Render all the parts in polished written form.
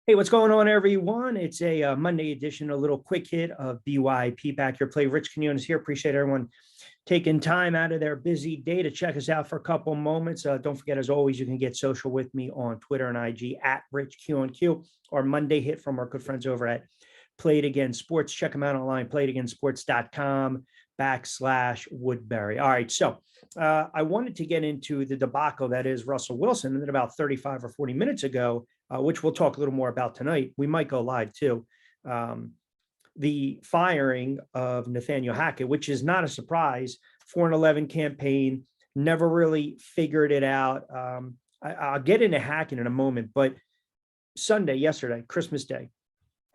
Hey, what's going on, everyone? It's a Monday edition, a little quick hit of BYP Back Your Play. Rich Quinones here. Appreciate everyone taking time out of their busy day to check us out for a couple moments. Don't forget, as always, you can get social with me on Twitter and IG at RichQNQ, or Monday hit from our good friends over at Play It Again Sports. Check them out online, playitagainsports.com/Woodbury. All right, so I wanted to get into the debacle that is Russell Wilson. And then about 35 or 40 minutes ago, which we'll talk a little more about tonight, we might go live too, the firing of Nathaniel Hackett, which is not a surprise. 4-11 campaign, never really figured it out. I'll get into Hackett in a moment, but yesterday, Christmas Day,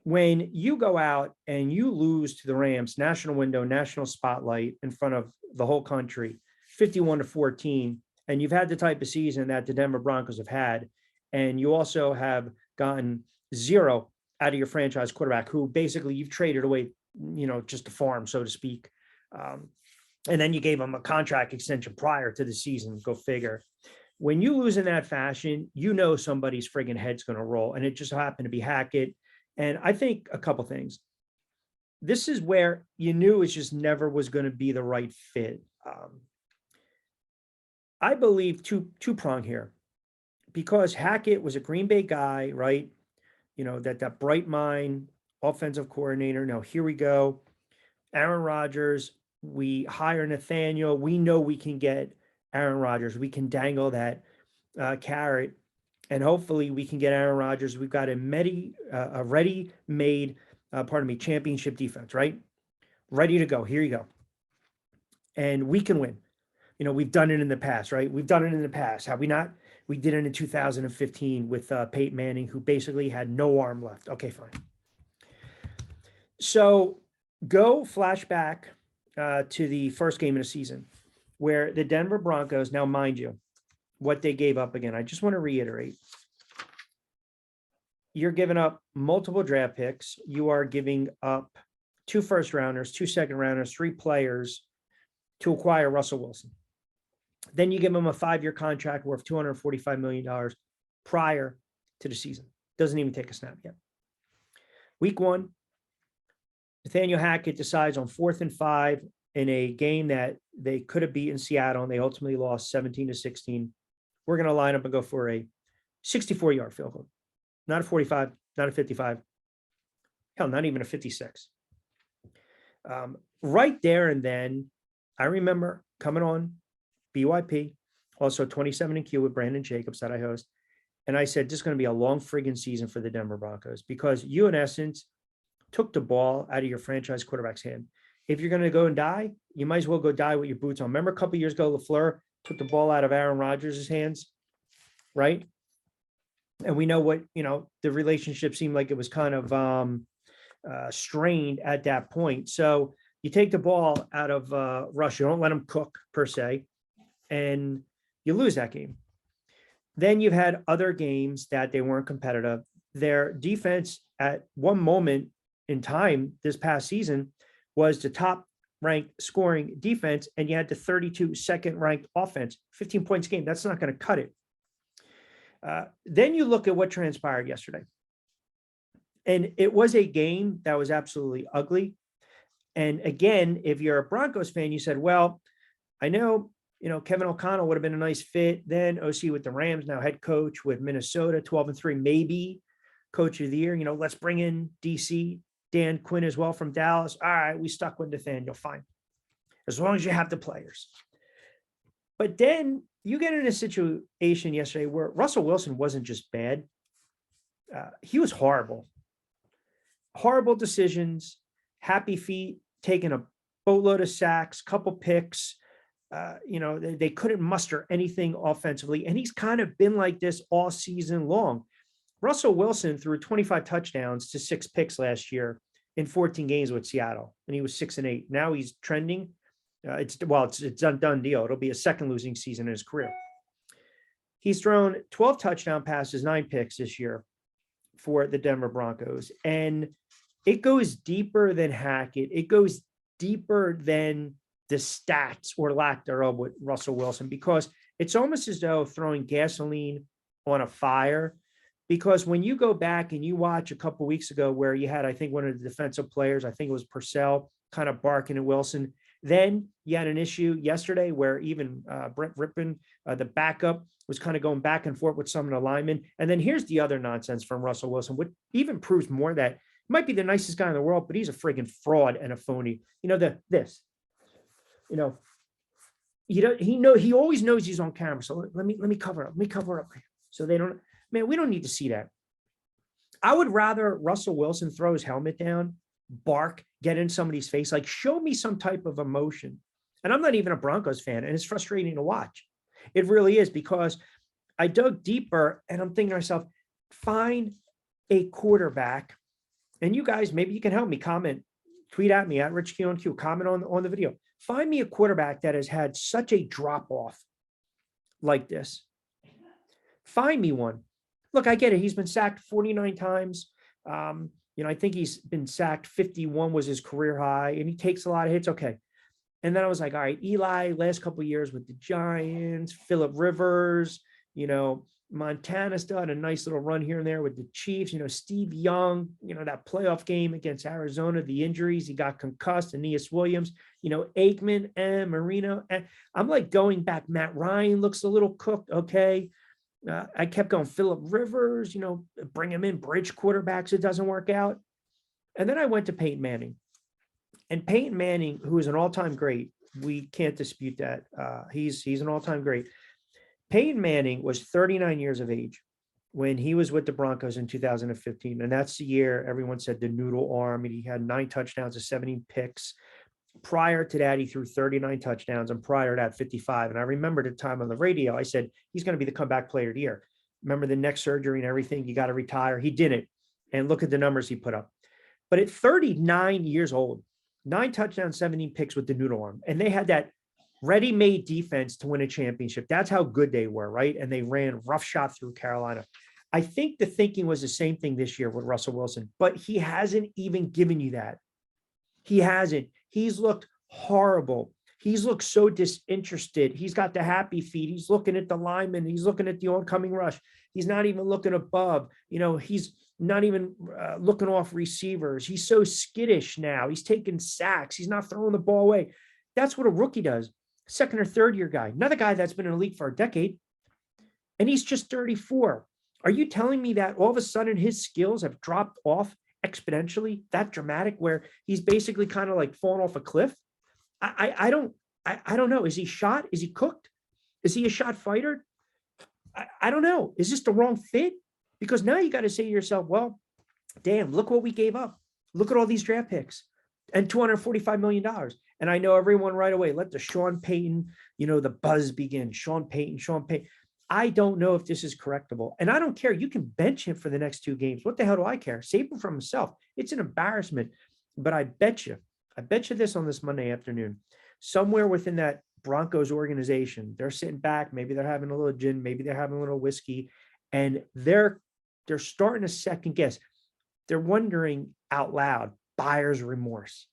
when you go out and you lose to the Rams, national window, national spotlight in front of the whole country, 51-14, and you've had the type of season that the Denver Broncos have had, and you also have gotten zero out of your franchise quarterback, who basically you've traded away, just to farm, so to speak. And then you gave him a contract extension prior to the season. Go figure. When you lose in that fashion, somebody's friggin' head's going to roll. And it just happened to be Hackett. And I think a couple things. This is where you knew it just never was going to be the right fit. I believe two-prong here, because Hackett was a Green Bay guy, right? That bright mind, offensive coordinator. Now, here we go. Aaron Rodgers, we hire Nathaniel. We know we can get Aaron Rodgers. We can dangle that carrot, and hopefully we can get Aaron Rodgers. We've got a ready-made, championship defense, right? Ready to go. Here you go. And we can win. We've done it in the past, right? We've done it in the past. Have we not? We did it in 2015 with Peyton Manning, who basically had no arm left. Okay, fine. So go flashback to the first game of the season, where the Denver Broncos, now mind you, what they gave up again. I just want to reiterate. You're giving up multiple draft picks. You are giving up 2 first-rounders, 2 second-rounders, 3 players to acquire Russell Wilson. Then you give him a 5-year contract worth $245 million prior to the season. Doesn't even take a snap yet. Week 1, Nathaniel Hackett decides on 4th and 5 in a game that they could have beaten Seattle, and they ultimately lost 17-16. We're going to line up and go for a 64-yard field goal. Not a 45, not a 55. Hell, not even a 56. Right there and then, I remember coming on BYP, also 27 and Q with Brandon Jacobs that I host. And I said, this is going to be a long friggin' season for the Denver Broncos, because you, in essence, took the ball out of your franchise quarterback's hand. If you're going to go and die, you might as well go die with your boots on. Remember a couple of years ago, LaFleur took the ball out of Aaron Rodgers' hands, right? And we know what, the relationship seemed like it was kind of strained at that point. So you take the ball out of Rush, you don't let him cook per se, and you lose that game. Then you've had other games that they weren't competitive. Their defense at one moment in time this past season was the top ranked scoring defense, and you had the 32 second ranked offense, 15 points game. That's not going to cut it. Then you look at what transpired yesterday. And it was a game that was absolutely ugly. And again, if you're a Broncos fan, you said, well, I know, Kevin O'Connell would have been a nice fit. Then OC with the Rams, now head coach with Minnesota, 12-3, maybe coach of the year. Let's bring in DC, Dan Quinn as well from Dallas. All right, we stuck with Nathaniel, fine. As long as you have the players. But then you get in a situation yesterday where Russell Wilson wasn't just bad. He was horrible. Horrible decisions, happy feet, taking a boatload of sacks, couple picks. They couldn't muster anything offensively. And he's kind of been like this all season long. Russell Wilson threw 25 touchdowns to 6 picks last year in 14 games with Seattle, and he was 6-8. Now he's trending. It's a done deal. It'll be a second losing season in his career. He's thrown 12 touchdown passes, 9 picks this year for the Denver Broncos. And it goes deeper than Hackett. It goes deeper than the stats or lack thereof with Russell Wilson, because it's almost as though throwing gasoline on a fire. Because when you go back and you watch a couple of weeks ago where you had, I think, one of the defensive players, I think it was Purcell, kind of barking at Wilson. Then you had an issue yesterday where even Brent Rippon, the backup, was kind of going back and forth with some of the linemen. And then here's the other nonsense from Russell Wilson, which even proves more that he might be the nicest guy in the world, but he's a friggin' fraud and a phony. You know, he always knows he's on camera. So let me cover up. Let me cover up. So they don't, man, we don't need to see that. I would rather Russell Wilson throw his helmet down, bark, get in somebody's face, like show me some type of emotion. And I'm not even a Broncos fan, and it's frustrating to watch. It really is, because I dug deeper and I'm thinking to myself, find a quarterback, and you guys, maybe you can help me, comment, tweet at me at Rich Quinones, comment on the video. Find me a quarterback that has had such a drop off like this. Find me one. Look, I get it. He's been sacked 49 times. I think he's been sacked 51 was his career high, and he takes a lot of hits. Okay. And then I was like, all right, Eli, last couple of years with the Giants, Phillip Rivers, Montana's done a nice little run here and there with the Chiefs, Steve Young, that playoff game against Arizona, the injuries, he got concussed, Aeneas Williams, Aikman and Marino. And I'm like going back, Matt Ryan looks a little cooked. Okay. I kept going, Phillip Rivers, bring him in, bridge quarterbacks, it doesn't work out. And then I went to Peyton Manning. And Peyton Manning, who is an all-time great, we can't dispute that. He's an all-time great. Peyton Manning was 39 years of age when he was with the Broncos in 2015. And that's the year everyone said the noodle arm, and he had 9 touchdowns and 17 picks. Prior to that, he threw 39 touchdowns, and prior to that, 55. And I remember the time on the radio, I said, he's going to be the comeback player of the year. Remember the neck surgery and everything, you got to retire. He didn't. And look at the numbers he put up. But at 39 years old, 9 touchdowns, 17 picks with the noodle arm. And they had that ready-made defense to win a championship. That's how good they were, right? And they ran roughshod through Carolina. I think the thinking was the same thing this year with Russell Wilson, but he hasn't even given you that. He hasn't. He's looked horrible. He's looked so disinterested. He's got the happy feet. He's looking at the lineman. He's looking at the oncoming rush. He's not even looking above. He's not even looking off receivers. He's so skittish now. He's taking sacks. He's not throwing the ball away. That's what a rookie does. Second or third year guy, another guy that's been in the league for a decade, and he's just 34. Are you telling me that all of a sudden his skills have dropped off exponentially, that dramatic, where he's basically kind of like falling off a cliff? I don't know. Is he shot? Is he cooked? Is he a shot fighter? I don't know. Is this the wrong fit? Because now you got to say to yourself, well, damn, look what we gave up. Look at all these draft picks and $245 million. And I know everyone right away, let the Sean Payton, the buzz begin. Sean Payton. I don't know if this is correctable. And I don't care. You can bench him for the next 2 games. What the hell do I care? Save him from himself. It's an embarrassment. But I bet you this on this Monday afternoon, somewhere within that Broncos organization, they're sitting back. Maybe they're having a little gin. Maybe they're having a little whiskey. And they're starting to second guess. They're wondering out loud, buyer's remorse.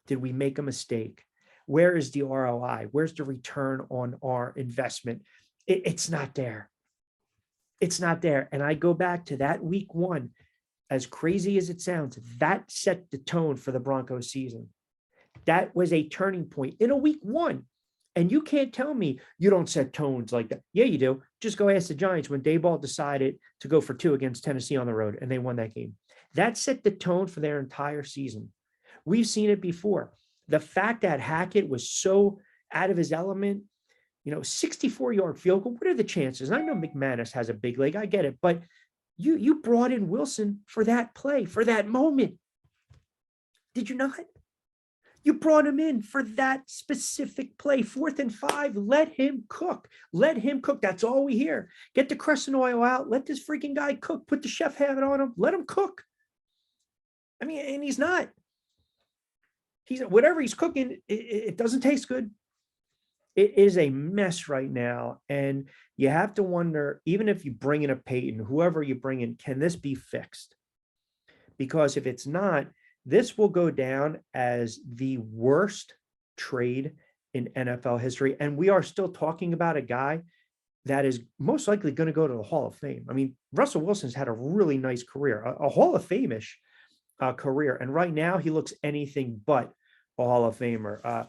Did we make a mistake? Where is the ROI? Where's the return on our investment? It's not there. It's not there. And I go back to that week 1, as crazy as it sounds, that set the tone for the Broncos season. That was a turning point in a week 1. And you can't tell me you don't set tones like that. Yeah, you do. Just go ask the Giants when Daboll decided to go for 2 against Tennessee on the road, and they won that game. That set the tone for their entire season. We've seen it before. The fact that Hackett was so out of his element, 64-yard field goal, what are the chances? I know McManus has a big leg. I get it. But you brought in Wilson for that play, for that moment. Did you not? You brought him in for that specific play, 4th and 5. Let him cook. Let him cook. That's all we hear. Get the crescent oil out. Let this freaking guy cook. Put the chef hat on him. Let him cook. I mean, and he's not. Whatever he's cooking, it doesn't taste good. It is a mess right now. And you have to wonder, even if you bring in a Peyton, whoever you bring in, can this be fixed? Because if it's not, this will go down as the worst trade in NFL history. And we are still talking about a guy that is most likely going to go to the Hall of Fame. I mean, Russell Wilson's had a really nice career, a Hall of Fame-ish career. And right now he looks anything but a Hall of Famer.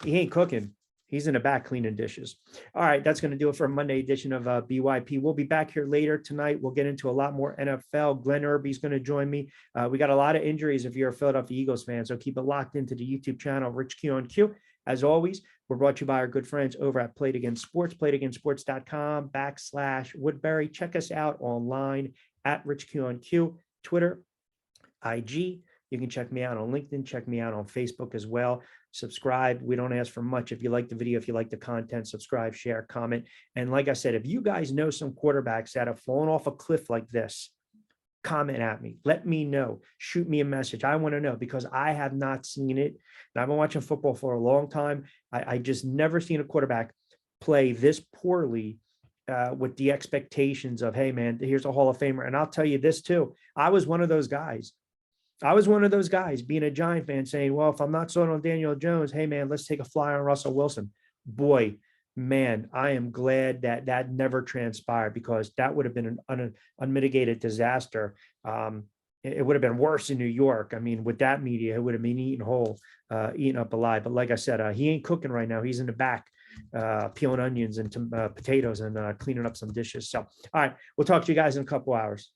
He ain't cooking. He's in the back cleaning dishes. All right, that's going to do it for a Monday edition of BYP. We'll be back here later tonight. We'll get into a lot more NFL. Glenn Irby's going to join me. We got a lot of injuries if you're a Philadelphia Eagles fan, so keep it locked into the YouTube channel, Rich Q on Q. As always, we're brought to you by our good friends over at Played Against Sports, playedagainstsports.com/Woodbury. Check us out online at Rich Q on Q, Twitter, IG. You can check me out on LinkedIn, check me out on Facebook as well. Subscribe. We don't ask for much. If you like the video, if you like the content, subscribe, share, comment. And like I said, if you guys know some quarterbacks that have fallen off a cliff like this, comment at me. Let me know. Shoot me a message. I want to know because I have not seen it. And I've been watching football for a long time. I just never seen a quarterback play this poorly with the expectations of, hey, man, here's a Hall of Famer. And I'll tell you this too. I was one of those guys being a Giant fan saying, well, if I'm not sold on Daniel Jones, hey, man, let's take a flyer on Russell Wilson. Boy, man, I am glad that that never transpired because that would have been an unmitigated disaster. It would have been worse in New York. I mean, with that media, it would have been eaten whole, eaten up alive. But like I said, he ain't cooking right now. He's in the back peeling onions and potatoes and cleaning up some dishes. So, all right, we'll talk to you guys in a couple hours.